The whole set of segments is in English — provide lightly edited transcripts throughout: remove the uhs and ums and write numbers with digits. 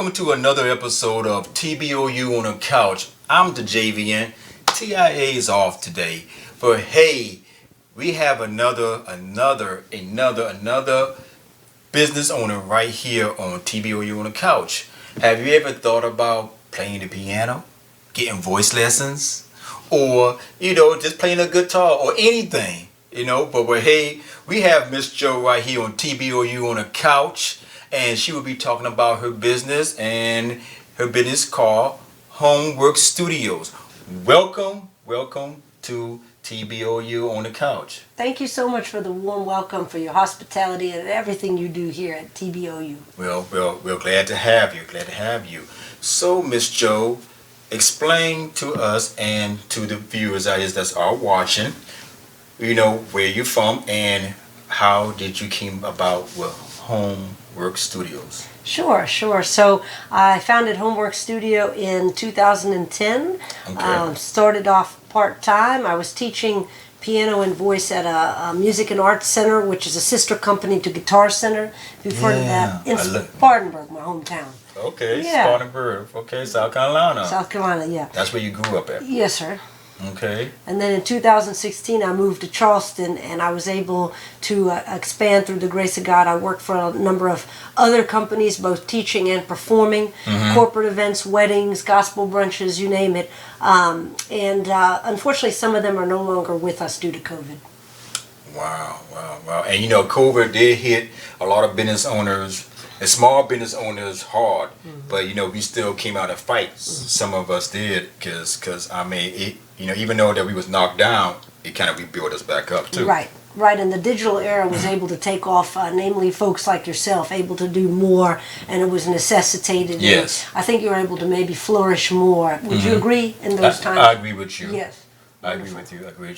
welcome to another episode of TBOU On The Couch. I'm the JVN. TIA is off today, but hey, we have another business owner right here on TBOU On The Couch. Have you ever thought about playing the piano, getting voice lessons, or just playing a guitar or anything? But hey, we have Miss Jo right here on TBOU On The Couch, and she will be talking about her business and her business called HomeworksStudios. Welcome to TBOU On The Couch. Thank you so much for the warm welcome, for your hospitality and everything you do here at TBOU. Well, we're glad to have you. So, Miss Jo, explain to us and to the viewers that are watching, where you're from and how did you came about with HomeworksStudios? Sure. So I founded HomeworksStudio in 2010. Okay. Started off part-time. I was teaching piano and voice at a music and arts center, which is a sister company to Guitar Center. If you've heard of that, in Spartanburg, my hometown. Okay, Yeah. Spartanburg. Okay, South Carolina. South Carolina, yeah. That's where you grew up at. Yes, sir. Okay. And then in 2016, I moved to Charleston, and I was able to expand through the grace of God. I worked for a number of other companies, both teaching and performing, corporate events, weddings, gospel brunches, you name it. Unfortunately, some of them are no longer with us due to COVID. Wow. And COVID did hit a lot of business owners and small business owners hard, but we still came out to fight. Some of us did, because even though that we was knocked down, it kind of rebuilt us back up too. Right. And the digital era was able to take off, namely folks like yourself, able to do more, and it was necessitated. Yes. I think you were able to maybe flourish more. Would you agree in those times? I agree with you. Yes. I agree with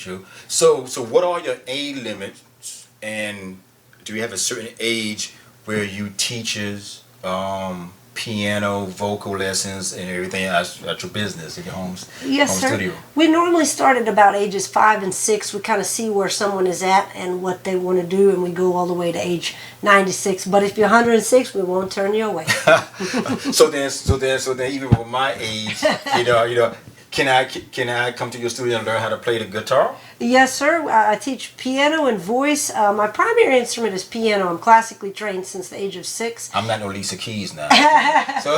you. So what are your age limits, and do you have a certain age where you teaches piano, vocal lessons, and everything at your business, at your home studio? We normally start at about ages 5 and 6. We kind of see where someone is at and what they want to do, and we go all the way to age 96. But if you're 106, we won't turn you away. So then, even with my age, can I come to your studio and learn how to play the guitar? Yes, sir. I teach piano and voice. My primary instrument is piano. I'm classically trained since the age of 6. I'm not no Lisa Keys now. So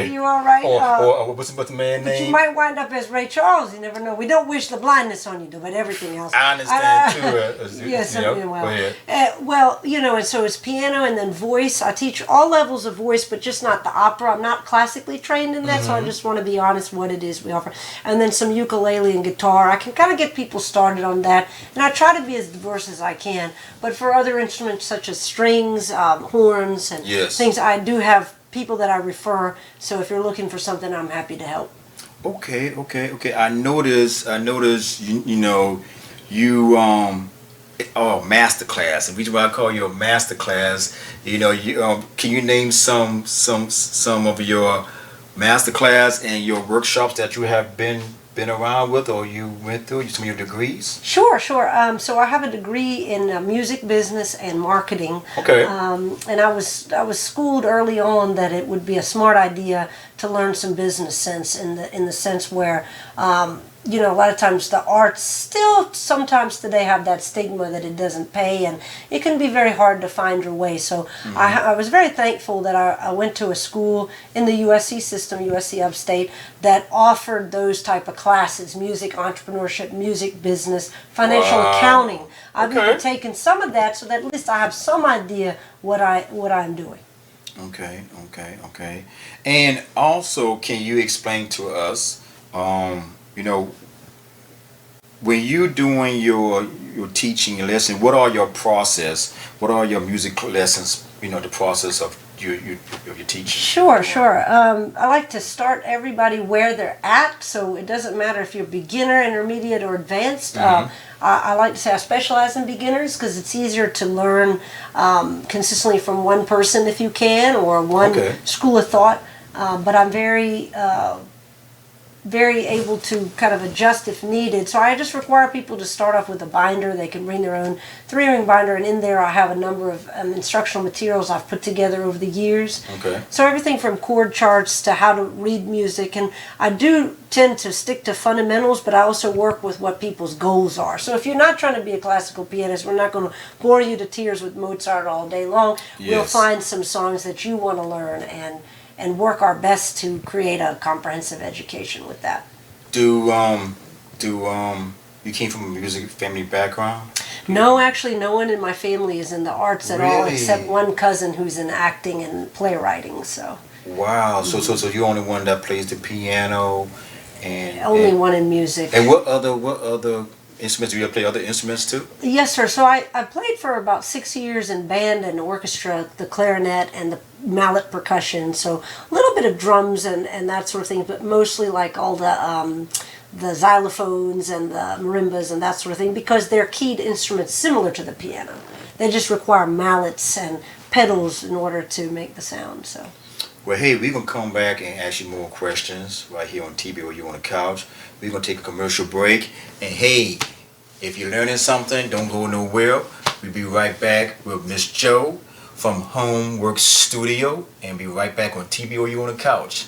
you all right? Or what's the man's but name? you might wind up as Ray Charles. You never know. We don't wish the blindness on you, though, but everything else. I understand too. Yes, well. And so it's piano and then voice. I teach all levels of voice, but just not the opera. I'm not classically trained in that, so I just want to be honest what it is we offer. And then some ukulele and guitar. I can kind of get people started on that, and I try to be as diverse as I can. But for other instruments such as strings, horns, and things, I do have people that I refer. So if you're looking for something, I'm happy to help. Okay. I noticed. You masterclass. The reason why I call you a masterclass, can you name some of your masterclass and your workshops that you have been around with, or you went through, some of your degrees? Sure. So I have a degree in music business and marketing. Okay. And I was schooled early on that it would be a smart idea to learn some business sense in the sense where a lot of times the arts still sometimes today have that stigma that it doesn't pay, and it can be very hard to find your way. So I was very thankful that I went to a school in the USC system, USC Upstate, that offered those type of classes: music entrepreneurship, music business, financial accounting. I've even taken some of that so that at least I have some idea what I'm doing. Okay. And also, can you explain to us, when you're doing your teaching your lesson, what are your process? What are your music lessons? The process of your teaching. Sure. I like to start everybody where they're at, so it doesn't matter if you're beginner, intermediate, or advanced. I like to say I specialize in beginners because it's easier to learn consistently from one person if you can, or one school of thought. But I'm very very able to kind of adjust if needed. So I just require people to start off with a binder. They can bring their own 3-ring binder, and in there I have a number of instructional materials I've put together over the years. Okay. So everything from chord charts to how to read music, and I do tend to stick to fundamentals, but I also work with what people's goals are. So if you're not trying to be a classical pianist, we're not going to bore you to tears with Mozart all day long. Yes. We'll find some songs that you want to learn and work our best to create a comprehensive education with that. Do you came from a music family background? No, actually, no one in my family is in the arts at all, Really? except one cousin who's in acting and playwriting. So Wow. So you're the only one that plays the piano, and only one in music. And what other instruments do you play? Other instruments too? Yes, sir. So I played for about 6 years in band and orchestra, the clarinet and the mallet percussion. So a little bit of drums and that sort of thing, but mostly like all the xylophones and the marimbas and that sort of thing, because they're keyed instruments similar to the piano. They just require mallets and pedals in order to make the sound. So. Well, hey, we're going to come back and ask you more questions right here on TBOU On The Couch. We're going to take a commercial break. And hey, if you're learning something, don't go nowhere. We'll be right back with Miss Joe from HomeworksStudio, and be right back on TBOU On The Couch.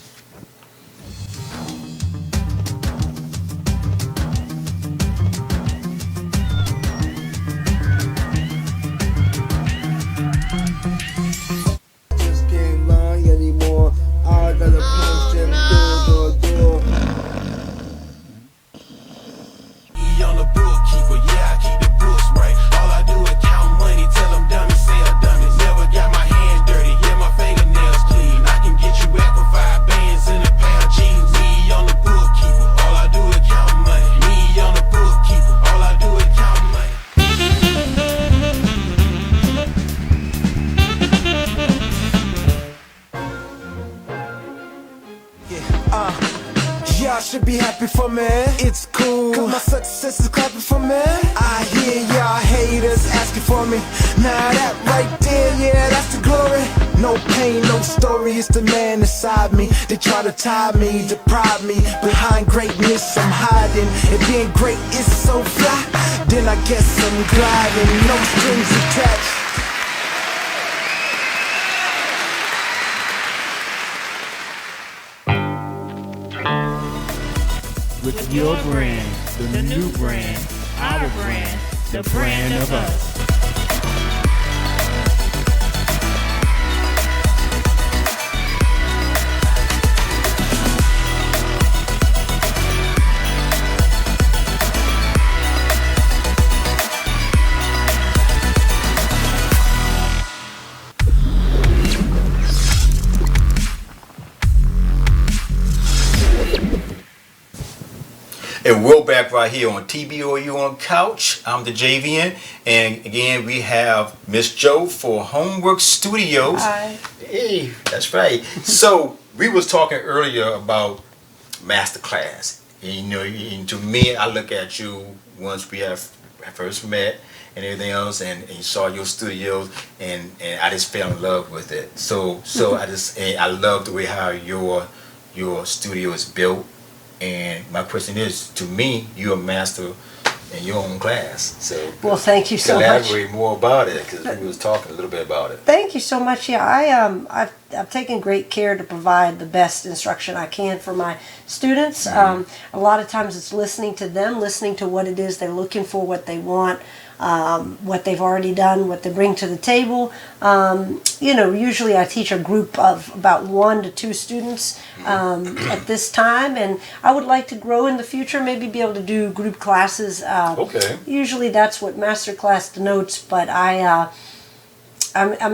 Y'all should be happy for me, it's cool, cause my success is clapping for me. I hear y'all haters asking for me. Now that right there, yeah, that's the glory. No pain, no story, it's the man inside me. They try to tie me, deprive me. Behind greatness I'm hiding, and being great is so fly. Then I guess I'm gliding, no strings attached. With your brand, the new brand, our brand, the brand of us. And we're back right here on TBOU On The Couch. I'm the JVN, and again we have Miss Joe for HomeworksStudio. Hi. Hey, that's right. So we was talking earlier about masterclass. And, you know, and to me, I look at you once we have first met and everything else, and saw your studios, and I just fell in love with it. So I love the way how your studio is built. And my question is, to me, you're a master in your own class. So well, thank you so much. Elaborate more about it, because we was talking a little bit about it. Thank you so much. Yeah, I've taken great care to provide the best instruction I can for my students. A lot of times it's listening to them, listening to what it is they're looking for, what they want, what they've already done, what they bring to the table. You know, usually I teach a group of about 1 to 2 students at this time, and I would like to grow in the future, maybe be able to do group classes. Okay. Usually that's what masterclass denotes, but I'm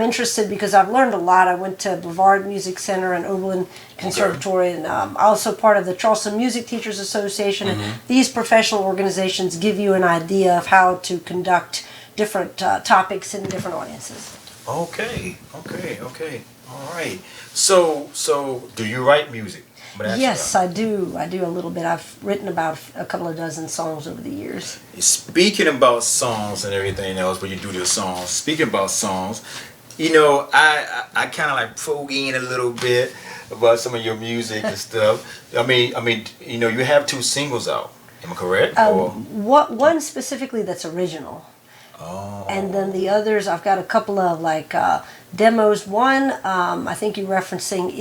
interested because I've learned a lot. I went to Brevard Music Center and Oberlin Conservatory, and also part of the Charleston Music Teachers Association. And these professional organizations give you an idea of how to conduct different topics in different audiences. Okay. All right. So do you write music? Yes, I do. I do a little bit. I've written about a couple of dozen songs over the years. Speaking about songs and everything else, when you do the songs, speaking about songs, you know, I kind of like probe in a little bit about some of your music and stuff. I mean, you know, you have 2 singles out. Am I correct? One specifically that's original. Oh. And then the others, I've got a couple of like demos. One, I think you're referencing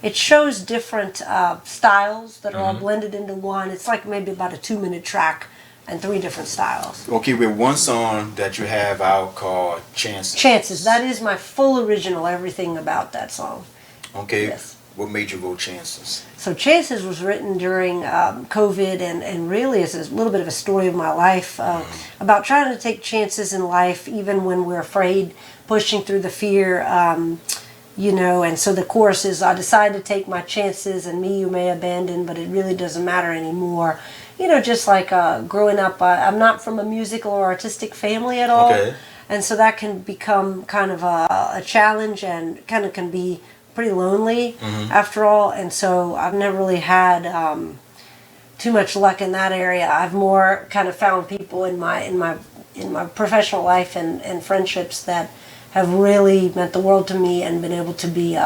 it shows different styles that are all blended into one. It's like maybe about a 2-minute track and 3 different styles. Okay, with one song that you have out called Chances. Chances, that is my full original, everything about that song. Okay, Yes. What made you wrote Chances? So Chances was written during COVID, and really it's a little bit of a story of my life about trying to take chances in life even when we're afraid, pushing through the fear, you know. And so the chorus is, I decided to take my chances, and me you may abandon, but it really doesn't matter anymore. You know, just like growing up, I'm not from a musical or artistic family at all. Okay. And so that can become kind of a challenge, and kind of can be pretty lonely after all. And so I've never really had too much luck in that area. I've more kind of found people in my professional life and friendships that have really meant the world to me, and been able to be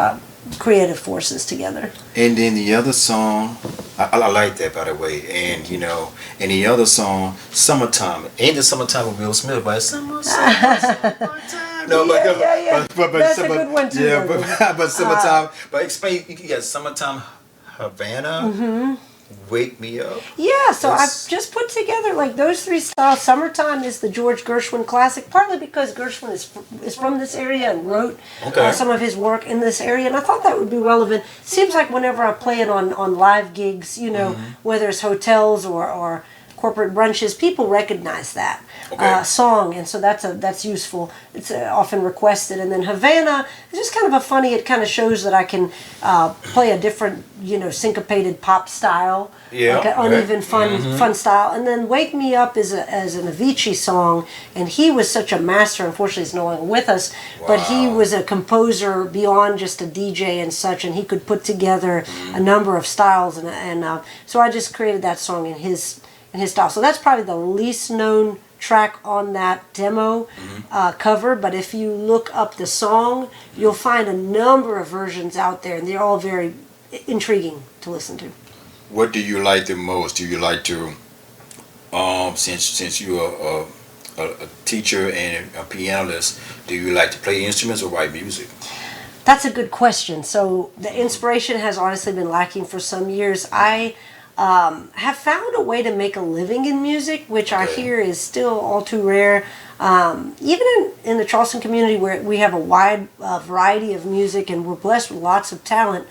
creative forces together. And then the other song, I like that, by the way. And you know, and the other song, Summertime. Ain't the Summertime with Will Smith, but summertime. No, Yeah. but That's a good one too. Yeah, but Summertime. But explain. You got Summertime, Havana. Wake Me Up. Yeah, so I've just put together like those 3 styles. Summertime is the George Gershwin classic, partly because Gershwin is from this area and wrote some of his work in this area, and I thought that would be relevant. Seems like whenever I play it on live gigs, you know, whether it's hotels or corporate brunches, people recognize that song, and so that's useful. It's often requested. And then Havana is just kind of a funny. It kind of shows that I can play a different, you know, syncopated pop style, like an uneven, fun style. And then Wake Me Up is an Avicii song, and he was such a master. Unfortunately, he's no longer with us, but he was a composer beyond just a DJ and such, and he could put together a number of styles. And so I just created that song in his style. So that's probably the least known track on that demo cover, but if you look up the song, you'll find a number of versions out there, and they're all very intriguing to listen to. What do you like the most? Do you like to, since you are a teacher and a pianist, do you like to play instruments or write music? That's a good question. So the inspiration has honestly been lacking for some years. I have found a way to make a living in music, which I hear is still all too rare. Even in the Charleston community, where we have a wide variety of music, and we're blessed with lots of talent,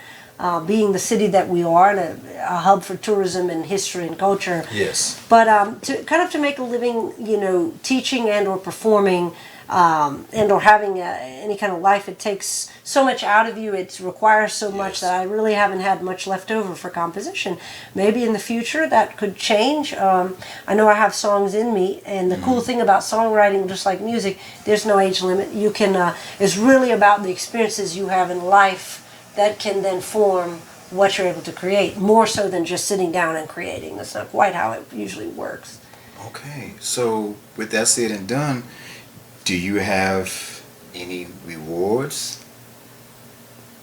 being the city that we are, and a hub for tourism and history and culture. Yes. But to make a living, you know, teaching and or performing, and or having any kind of life, it takes so much out of you. It requires so much that I really haven't had much left over for composition. Maybe in the future that could change. I know I have songs in me, and the cool thing about songwriting, just like music, there's no age limit. You can. It's really about the experiences you have in life that can then form what you're able to create, more so than just sitting down and creating. That's not quite how it usually works. Okay, so with that said and done, do you have any rewards?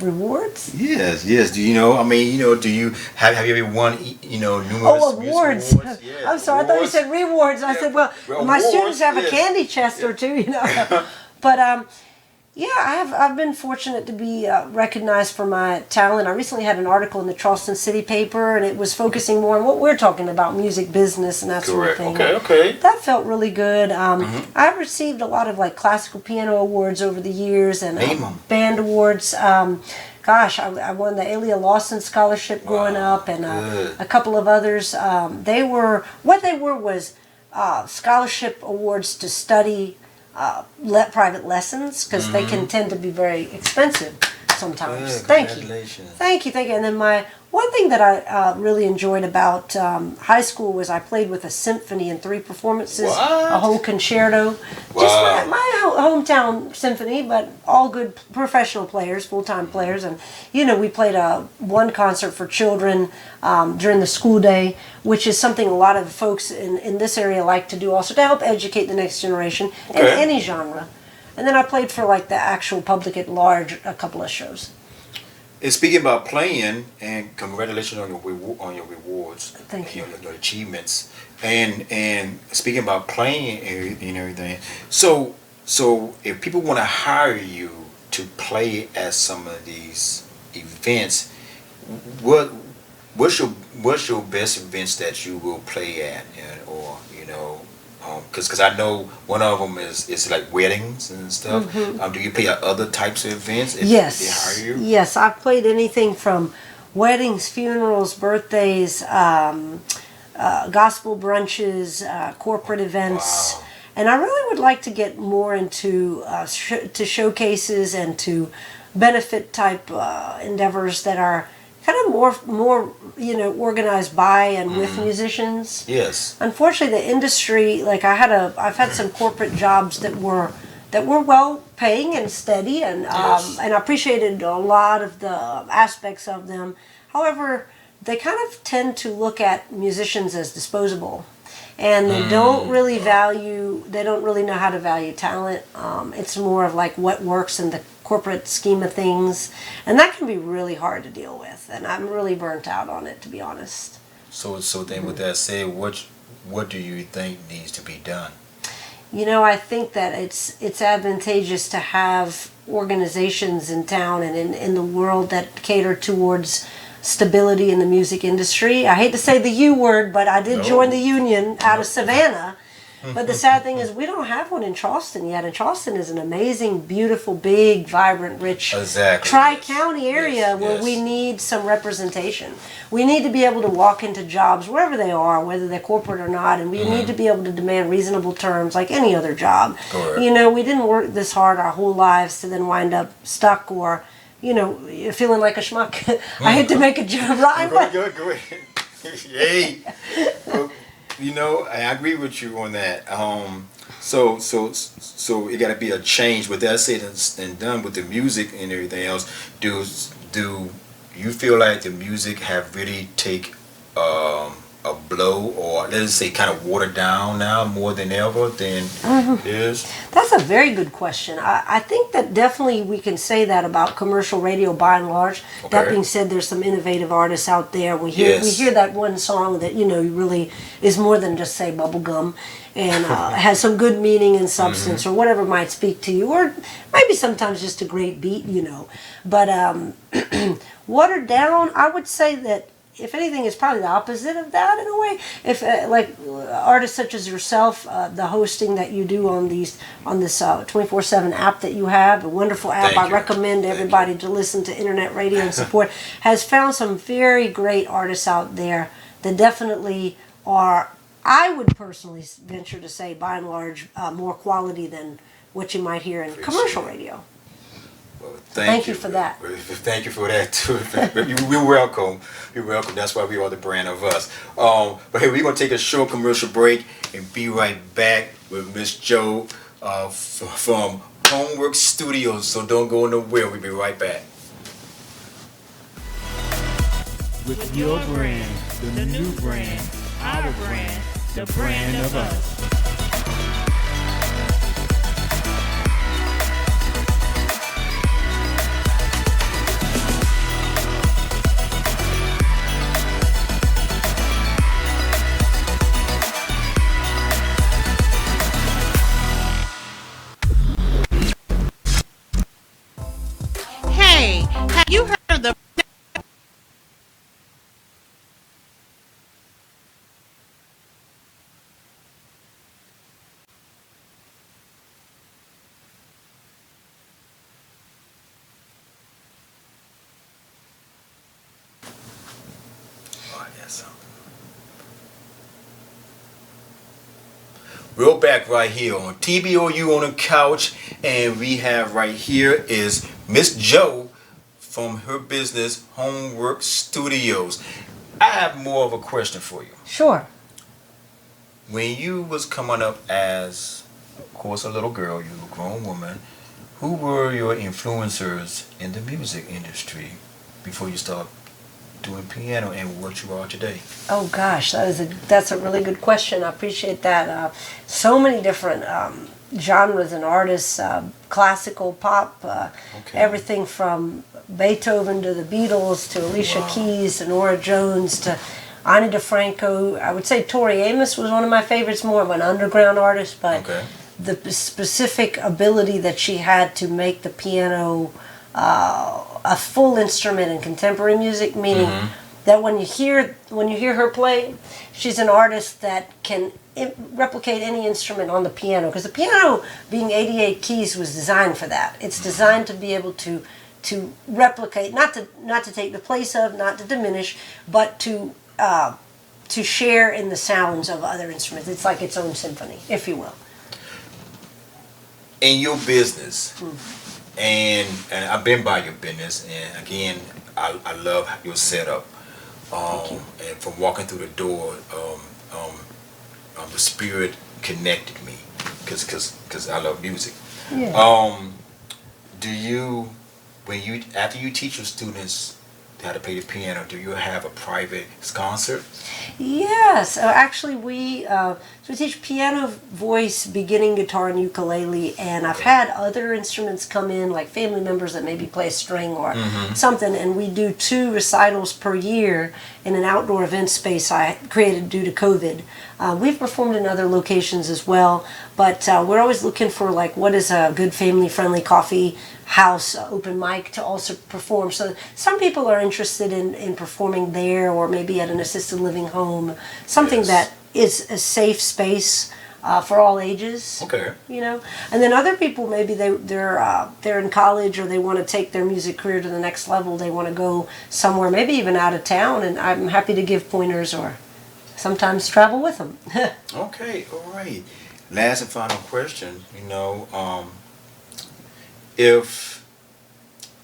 Rewards? Yes. Do you know? I mean, you know, do you have you ever won? You know, numerous awards. awards? Yes, I'm sorry, I thought you said rewards. I said, well, my students have a candy chest or two, you know. But yeah, I've been fortunate to be recognized for my talent. I recently had an article in the Charleston City paper, and it was focusing more on what we're talking about, music business and that sort of thing. Okay. That felt really good. I've received a lot of like classical piano awards over the years, and band awards. Gosh, I won the Elia Lawson Scholarship growing up, and a couple of others. They were scholarship awards to study private lessons, because they can tend to be very expensive sometimes. Thank you. And then one thing that I really enjoyed about high school was I played with a symphony in 3 performances, a whole concerto. Just my hometown symphony, but all good professional players, full-time players. And, you know, we played one concert for children during the school day, which is something a lot of folks in this area like to do also, to help educate the next generation in any genre. And then I played for like the actual public at large a couple of shows. And speaking about playing, and congratulations on your rewards. Thank you. Your achievements. And speaking about playing and everything, so if people want to hire you to play at some of these events, what's your best events that you will play at, or because I know one of them is like weddings and stuff. Mm-hmm. Do you play at other types of events if Yes. they hire you? Yes, I've played anything from weddings, funerals, birthdays, gospel brunches, corporate events. Wow. And I really would like to get more into to showcases and to benefit type endeavors that are kind of more organized by and with musicians. Yes. Unfortunately, the industry, like I've had some corporate jobs that were well paying and steady, and and I appreciated a lot of the aspects of them. However, they kind of tend to look at musicians as disposable, and they don't really know how to value talent. It's more of like what works in the corporate scheme of things, and that can be really hard to deal with, and I'm really burnt out on it, to be honest. So then with that said, what do you think needs to be done? I think that it's advantageous to have organizations in town and in the world that cater towards stability in the music industry. I hate to say the U word, but I did join the union out of Savannah. But the sad thing is we don't have one in Charleston yet. And Charleston is an amazing, beautiful, big, vibrant, rich tri-county area where we need some representation. We need to be able to walk into jobs wherever they are, whether they're corporate or not, and we need to be able to demand reasonable terms like any other job. Correct. We didn't work this hard our whole lives to then wind up stuck or, feeling like a schmuck. I hate to make a joke rhyme. Go ahead. Hey. I agree with you on that. So it got to be a change. With that said and done, with the music and everything else, do you feel like the music have really take a blow, or let's say kind of watered down now more than ever than it is? That's a very good question. I think that definitely we can say that about commercial radio by and large. Okay. That being said, there's some innovative artists out there. We hear that one song that really is more than just say bubblegum, and has some good meaning and substance or whatever might speak to you, or maybe sometimes just a great beat, But watered down, I would say that if anything, it's probably the opposite of that in a way. If like artists such as yourself, the hosting that you do on this 24/7 app that you have, a wonderful app. I recommend everybody to listen to internet radio and support. Has found some very great artists out there that definitely are, I would personally venture to say, by and large, more quality than what you might hear in commercial radio. Well, thank you for that. Thank you for that too. You're welcome. You're welcome. That's why we are the brand of us. But hey, we're gonna take a short commercial break and be right back with Miss Jo from HomeworksStudio. So don't go nowhere. We'll be right back. With your brand, the new brand, our brand, the brand of us. Hey, have you heard of the We're back right here on TBOU On The Couch, and we have right here is Miss Jo from her business, HomeworksStudios. I have more of a question for you. Sure. When you was coming up as, of course, a little girl, you were a grown woman, who were your influencers in the music industry before you started doing piano and what you are today? Oh gosh, that's a really good question. I appreciate that. So many different genres and artists, classical, pop, Okay. everything from Beethoven to the Beatles to Alicia Keys to Nora Jones to Ani DeFranco. I would say Tori Amos was one of my favorites, more of an underground artist, but Okay. the specific ability that she had to make the piano a full instrument in contemporary music, meaning that when you hear her play, she's an artist that can replicate any instrument on the piano, because the piano, being 88 keys, was designed for that. It's designed to be able to replicate, not to take the place of, not to diminish, but to share in the sounds of other instruments. It's like its own symphony, if you will. In your business, and I've been by your business, and again, I love your setup. And from walking through the door, the spirit connected me, because I love music. Yeah. Do you, after you teach your students how to play the piano, do you have a private concert? Yes, actually we teach piano, voice, beginning guitar, and ukulele, and I've had other instruments come in, like family members that maybe play a string or something, and we do 2 recitals per year in an outdoor event space I created due to COVID. We've performed in other locations as well, but we're always looking for like what is a good family-friendly coffee house open mic to also perform. So some people are interested in performing there, or maybe at an assisted living home, something that is a safe space for all ages. Okay. You know, and then other people, maybe they're in college, or they want to take their music career to the next level. They want to go somewhere, maybe even out of town, and I'm happy to give pointers or sometimes travel with them. Okay, all right. Last and final question. If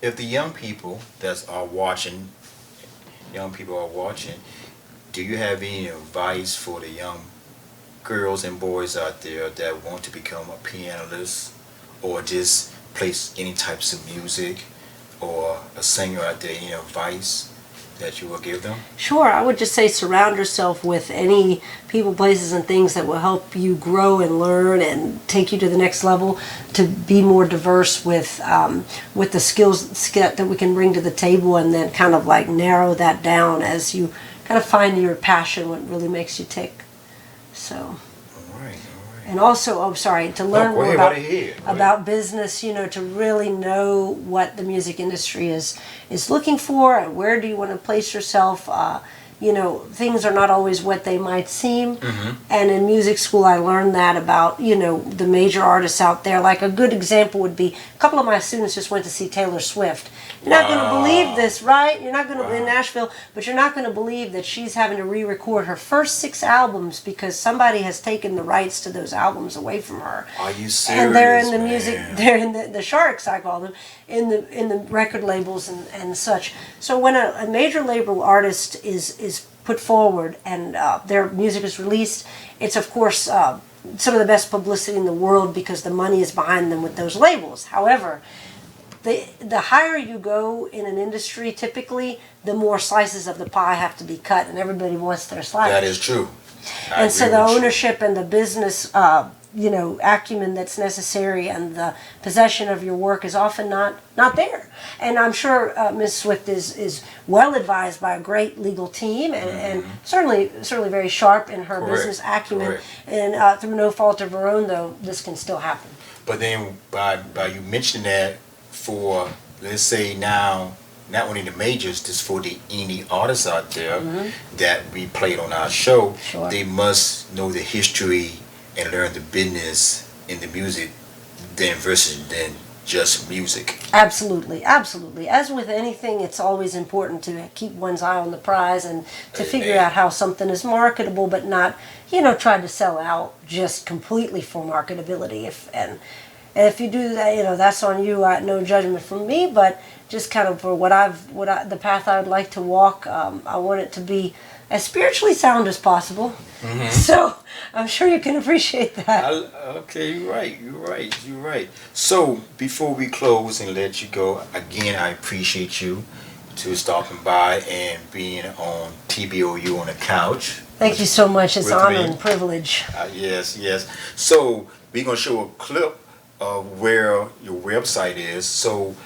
the young people that are watching, do you have any advice for the young girls and boys out there that want to become a pianist, or just play any types of music, or a singer out there? Any advice that you will give them? Sure, I would just say surround yourself with any people, places, and things that will help you grow and learn and take you to the next level, to be more diverse with the skills that we can bring to the table, and then kind of like narrow that down as you kind of find your passion, what really makes you tick. So. All right. And also, to learn more about about business, to really know what the music industry is looking for, and where do you want to place yourself. Things are not always what they might seem. And in music school, I learned that about, the major artists out there. Like a good example would be, a couple of my students just went to see Taylor Swift. You're not going to believe this, right? You're not going to, in Nashville, but you're not going to believe that she's having to re-record her first 6 albums because somebody has taken the rights to those albums away from her. Are you serious? And they're in the music, they're in the sharks, I call them, in the record labels and such. So when a major label artist is put forward and their music is released, it's of course some of the best publicity in the world because the money is behind them with those labels. However, the higher you go in an industry, typically, the more slices of the pie have to be cut, and everybody wants their slice. That is true. And so the ownership and the business, acumen that's necessary, and the possession of your work is often not there. And I'm sure Ms. Swift is well advised by a great legal team, and certainly very sharp in her business acumen. Correct. And through no fault of her own, though, this can still happen. But then by you mentioning that, for let's say now, not only the majors, just for the indie artists out there that we played on our show, Sure. they must know the history and learn the business in the music versus just music. Absolutely. As with anything, it's always important to keep one's eye on the prize and to figure out how something is marketable, but not, try to sell out just completely for marketability. And if you do that, that's on you. No judgment from me, but just kind of for the path I would like to walk. I want it to be as spiritually sound as possible. So I'm sure you can appreciate that. Okay, you're right. So before we close and let you go, again, I appreciate you to stopping by and being on TBOU on the Couch. Thank you so much. It's with an honor me. and privilege. Yes, yes. So we're gonna show a clip of where your website is. So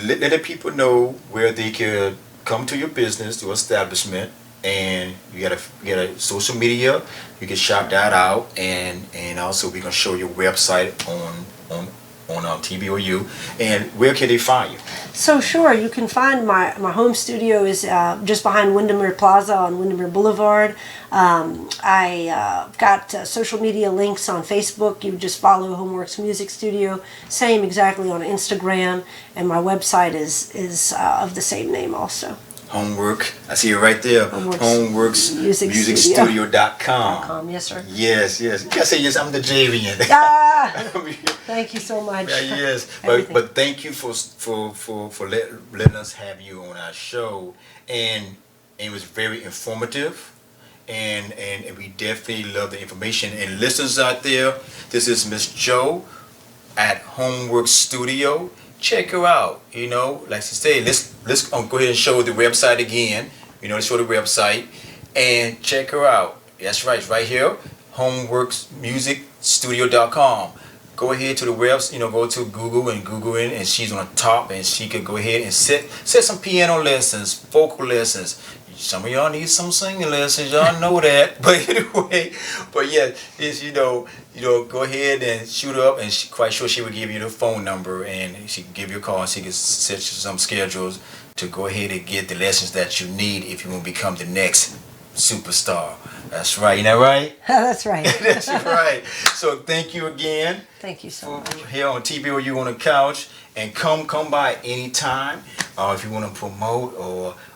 let the people know where they could come to your business, your establishment, and you got a social media. You can shout that out, and also we're gonna show your website on TBOU, and where can they find you? So sure, you can find my home studio is just behind Windermere Plaza on Windermere Boulevard. I got social media links on Facebook. You just follow Homeworks Music Studio. Same exactly on Instagram, and my website is of the same name also. Homework, I see it right there. HomeworksMusicStudio.com. Yes, sir. Yes, yes. You gotta say yes. I'm the JVN. Ah, thank you so much. Yes, Everything. but thank you for letting us have you on our show, and it was very informative, and we definitely love the information. And listeners out there, this is Miss Joe at Homework Studio. Check her out. You know, like she said, let's go ahead and show the website again. You know, let's show the website and check her out. That's right, it's right here, HomeworksMusicStudio.com. Go ahead to the website. You know, go to Google and Google in, and she's on the top, and she could go ahead and set some piano lessons, vocal lessons. Some of y'all need some singing lessons, y'all know that. But anyway, but yeah, it's, you know, go ahead and shoot her up, and she, quite sure she will give you the phone number, and she can give you a call, and she can set you some schedules to go ahead and get the lessons that you need if you want to become the next superstar. That's right, ain't that right? That's right. That's right. So thank you again. Thank you so much. Here on TBOU on the Couch, and come by anytime if you want to promote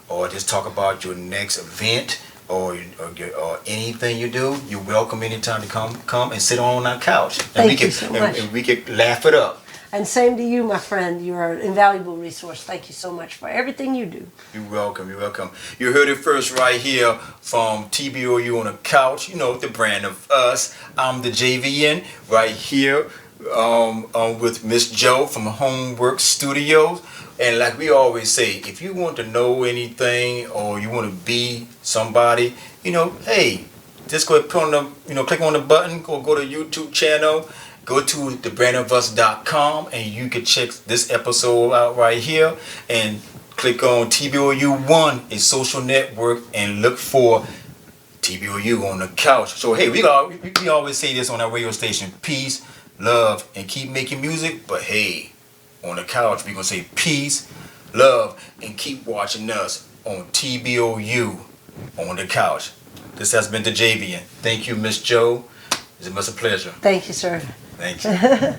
or just talk about your next event or anything you do. You're welcome anytime to come and sit on our couch. Thank you so much. And we can laugh it up. And same to you, my friend. You are an invaluable resource. Thank you so much for everything you do. You're welcome. You're welcome. You heard it first right here from TBOU on the Couch. You know, the brand of us. I'm the JVN right here with Miss Joe from Homework Studios. And like we always say, if you want to know anything or you want to be somebody, you know, hey, just go ahead, click on the button, go to YouTube channel, go to thebrandofus.com, and you can check this episode out right here, and click on TBOU One, a social network, and look for TBOU on the Couch. So hey, we always say this on our radio station: peace, love, and keep making music. But hey, on the couch, we're going to say peace, love, and keep watching us on TBOU on the Couch. This has been the JVN. Thank you, Miss Joe. It was a pleasure. Thank you, sir. Thank you.